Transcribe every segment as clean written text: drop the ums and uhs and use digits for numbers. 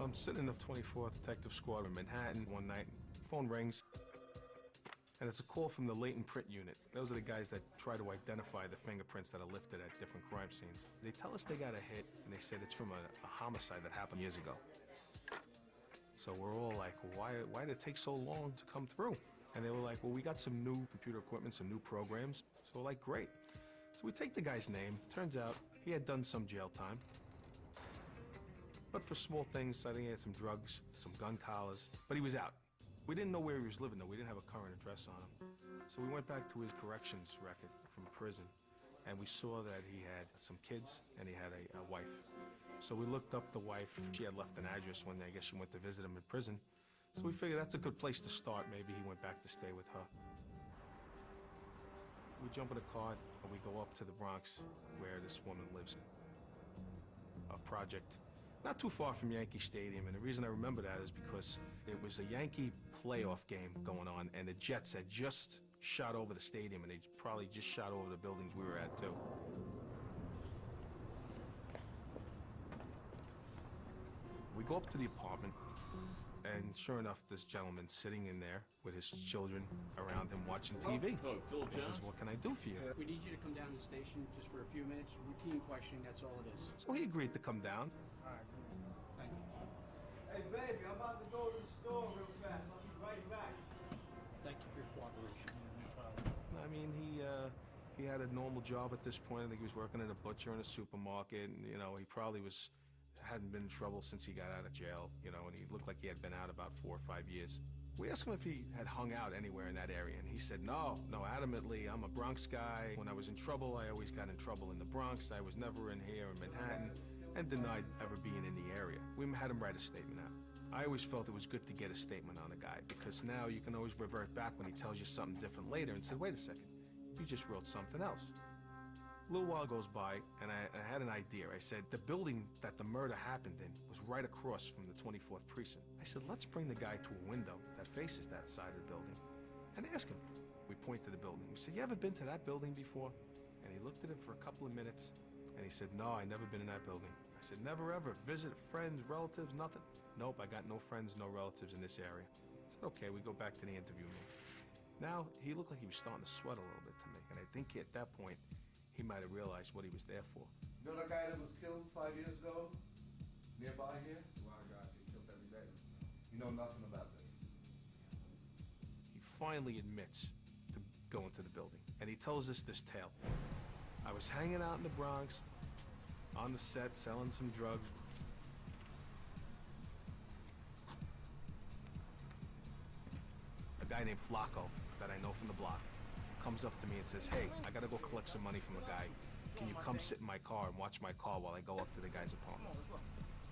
I'm sitting in the 24th Detective Squad in Manhattan one night. Phone rings, and it's a call from the latent print unit. Those are the guys that try to identify the fingerprints that are lifted at different crime scenes. They tell us they got a hit, and they said it's from a homicide that happened years ago. So we're all like, why did it take so long to come through? And they were like, well, we got some new computer equipment, some new programs. So we're like, great. So we take the guy's name. Turns out he had done some jail time. But for small things, I think he had some drugs, some gun collars, but he was out. We didn't know where he was living, though. We didn't have a current address on him. So we went back to his corrections record from prison, and we saw that he had some kids and he had a wife. So we looked up the wife. She had left an address when I guess she went to visit him in prison. So we figured that's a good place to start. Maybe he went back to stay with her. We jump in a car and we go up to the Bronx where this woman lives. A project not too far from Yankee Stadium, and the reason I remember that is because it was a Yankee playoff game going on, and the Jets had just shot over the stadium, and they probably just shot over the buildings we were at, too. We go up to the apartment, and sure enough, this gentleman's sitting in there with his children around him watching TV. He says, what can I do for you? We need you to come down to the station just for a few minutes. Routine questioning, that's all it is. So he agreed to come down. All right, thank you. Hey, baby, I'm about to go to the store real fast. I'll be right back. Thank you for your cooperation. No problem. I mean, he had a normal job at this point. I think he was working at a butcher in a supermarket, and, you know, he probably hadn't been in trouble since he got out of jail, you know, and he looked like he had been out about 4 or 5 years. We asked him if he had hung out anywhere in that area, and he said, no, adamantly, I'm a Bronx guy. When I was in trouble, I always got in trouble in the Bronx. I was never in here in Manhattan, and denied ever being in the area. We had him write a statement out. I always felt it was good to get a statement on a guy, because now you can always revert back when he tells you something different later and say, wait a second, you just wrote something else. A little while goes by, and I had an idea. I said, the building that the murder happened in was right across from the 24th precinct. I said, let's bring the guy to a window that faces that side of the building and ask him. We point to the building. We said, you ever been to that building before? And he looked at it for a couple of minutes, and he said, no, I never been in that building. I said, never ever? Visit friends, relatives, nothing? Nope, I got no friends, no relatives in this area. I said, okay, we go back to the interview room. Now, he looked like he was starting to sweat a little bit to me, and I think at that point, he might have realized what he was there for. You know that guy that was killed 5 years ago? Nearby here? A lot of guys get killed every day. You know nothing about this. He finally admits to going to the building, and he tells us this tale. I was hanging out in the Bronx, on the set, selling some drugs. A guy named Flacco, that I know from the block, comes up to me and says, hey, I gotta go collect some money from a guy. Can you come sit in my car and watch my car while I go up to the guy's apartment?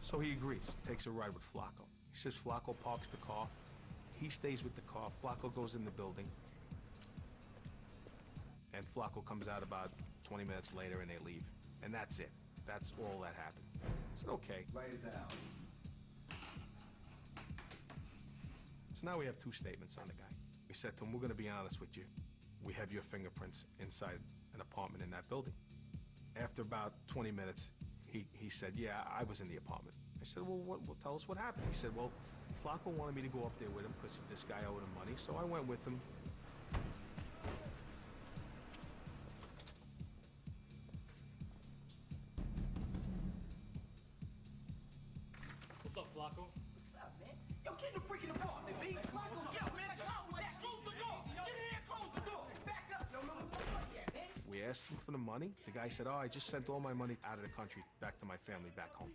So he agrees, takes a ride with Flacco. He says Flacco parks the car, he stays with the car, Flacco goes in the building, and Flacco comes out about 20 minutes later and they leave. And that's it. That's all that happened. I said, okay. Write it down. So now we have 2 statements on the guy. We said to him, we're gonna be honest with you. We have your fingerprints inside an apartment in that building. After about 20 minutes, he said, yeah, I was in the apartment. I said, well, tell us what happened. He said, well, Flacco wanted me to go up there with him because this guy owed him money, so I went with him. What's up, Flacco? What's up, man? Yo, get in the freaking apartment, B. Flacco, yo, man, come like that. Close the door. Get in here, close the door. Back up. Yo, man, what's up, man? We asked him for the money. The guy said, oh, I just sent all my money out of the country back to my family back home.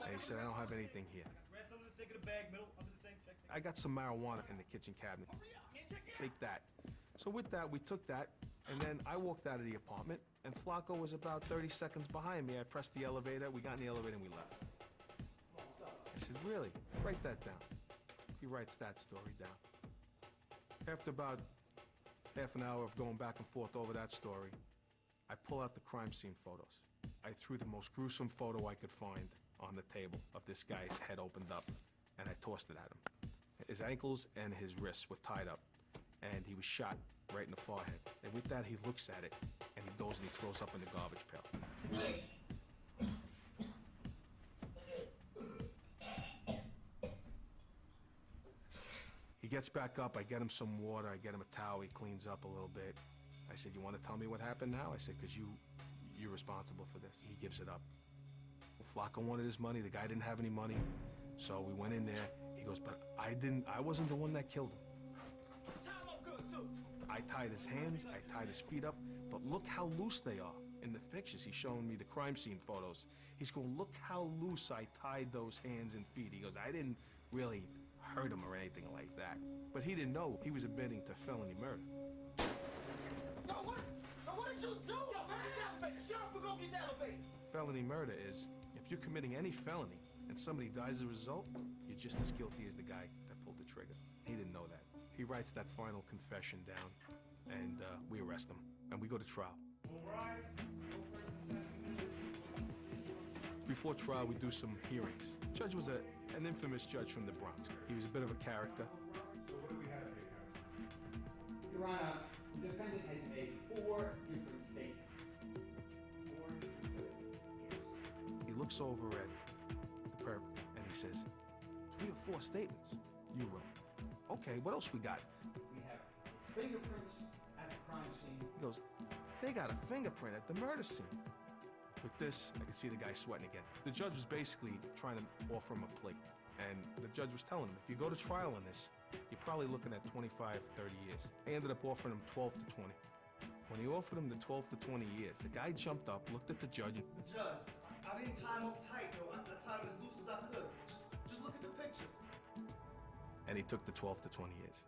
And he said, I don't have anything here. Grab something in the sink of the bag, middle, under the sink, check. I got some marijuana in the kitchen cabinet. Take that. So with that, we took that, and then I walked out of the apartment, and Flacco was about 30 seconds behind me. I pressed the elevator, we got in the elevator, and we left. I said, really? Write that down. He writes that story down. After about half an hour of going back and forth over that story, I pull out the crime scene photos. I threw the most gruesome photo I could find on the table of this guy's head opened up, and I tossed it at him. His ankles and his wrists were tied up, and he was shot right in the forehead. And with that, he looks at it, and he goes and he throws up in the garbage pail. gets back up, I get him some water, I get him a towel, he cleans up a little bit. I said, you want to tell me what happened now? I said, because you're responsible for this. He gives it up. Flacco wanted his money, the guy didn't have any money, so we went in there. He goes, but I wasn't the one that killed him. Time up good, too. I tied his hands, I tied his feet up, but look how loose they are. In the pictures, he's showing me the crime scene photos. He's going, look how loose I tied those hands and feet. He goes, I didn't really hurt him or anything like that. But he didn't know he was admitting to felony murder. No, what? No, what did you do, man? Shut up and go get the elevator. Felony murder is, if you're committing any felony and somebody dies as a result, you're just as guilty as the guy that pulled the trigger. He didn't know that. He writes that final confession down, and we arrest him, and we go to trial. Before trial, we do some hearings. The judge was an infamous judge from the Bronx. He was a bit of a character. Your Honor, the defendant has made 4 different statements. He looks over at the perp, and he says, 3 or 4 statements you wrote. Okay, what else we got? We have fingerprints at the crime scene. He goes, they got a fingerprint at the murder scene. With this, I can see the guy sweating again. The judge was basically trying to offer him a plea. And the judge was telling him, if you go to trial on this, you're probably looking at 25, 30 years. I ended up offering him 12 to 20. When he offered him the 12 to 20 years, the guy jumped up, looked at the judge, and Judge, I didn't tie him up tight, though. I tied him as loose as I could. Just look at the picture. he took the 12 to 20 years.